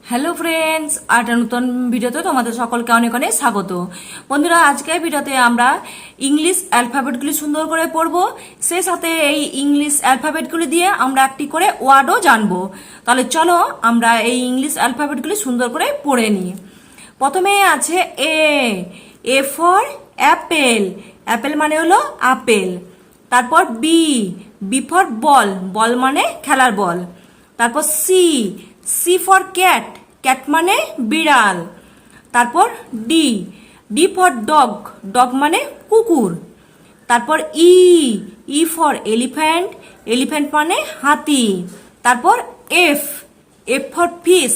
Hello friends, একটা নতুন ভিডিওতে তোমাদের সকলকে অনেক অনেক স্বাগত। বন্ধুরা, আজকের ভিডিওতে আমরা ইংলিশ অ্যালফাবেটগুলি সুন্দর করে পড়বো, সেই সাথে এই ইংলিশ অ্যালফাবেটগুলি দিয়ে আমরা একটি করে ওয়ার্ডও জানবো। তাহলে চলো আমরা এই ইংলিশ অ্যালফাবেটগুলি সুন্দর করে পড়ে নিই। প্রথমে আছে A. A for apple. Apple মানে হলো আপেল। তারপর B. B for ball. Ball মানে খেলার বল। তারপর C. C for cat. Cat মানে বিড়াল। তারপর D. D for dog. Dog মানে কুকুর। তারপর E. E for elephant. Elephant মানে হাতি। তারপর F. F for fish.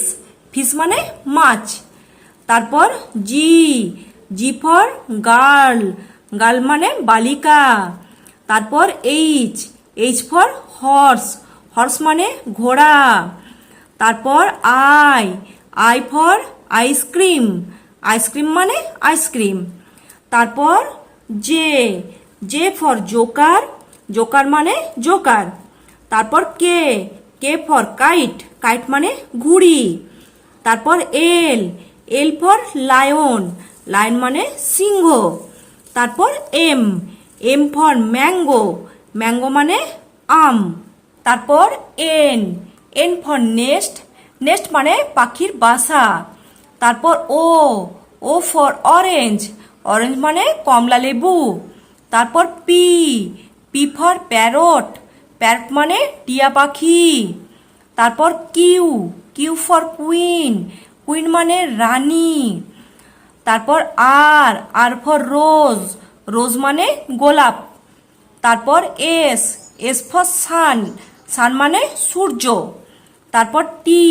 Fish মানে মাছ। তারপর G. G for girl. Girl মানে বালিকা। তারপর H. H for horse. Horse মানে ঘোড়া। তারপর I. I for ice cream. Ice cream মানে আইসক্রিম। তারপর J. J for joker. Joker মানে জোকার। তারপর K. K for kite. Kite মানে ঘুড়ি। তারপর L. L for lion. Lion মানে সিংহ। তারপর M. M for mango. Mango মানে আম। তারপর N. N for nest. Nest মানে পাখির বাসা। তারপর O. O for orange. Orange মানে কমলা লেবু। তারপর P. P for parrot. Parrot মানে টিয়া পাখি। তারপর Q. Q for queen. Queen মানে রানী। তারপর আর। আর ফর রোজ। রোজ মানে গোলাপ। তারপর S. S for sun. Sun মানে সূর্য। তারপর T.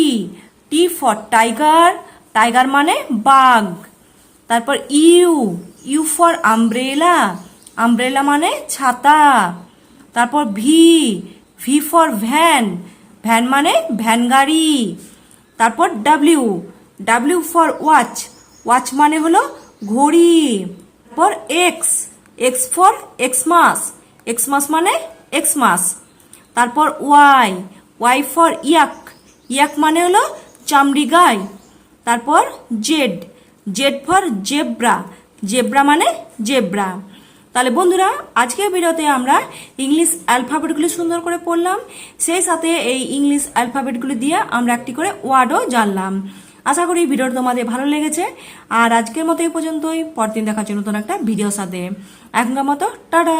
T for tiger. Tiger মানে বাঘ। তারপর U. U for umbrella. Umbrella মানে ছাতা। তারপর V. V for van. Van মানে ভ্যান গাড়ি। তারপর W. W for watch. Watch মানে হলো ঘড়ি। তারপর X. X for Xmas. Xmas মানে এক্সমাস। তারপর Y. Y for yak. Yak মানে হলো চামড়ি গাই। তারপর Z. Z for zebra. Zebra মানে জেব্রা। তাহলে বন্ধুরা, আজকের ভিডিওতে আমরা ইংলিশ অ্যালফাবেটগুলি সুন্দর করে পড়লাম, সেই সাথে এই ইংলিশ অ্যালফাবেটগুলি দিয়ে আমরা একটি করে ওয়ার্ডও জানলাম। আশা করি ভিডিওটা তোমাদের ভালো লেগেছে। আর আজকের মতো এই পর্যন্তই। পরদিন দেখার জন্য নতুন একটা ভিডিওর সাথে। এখনকার মতো টাটা।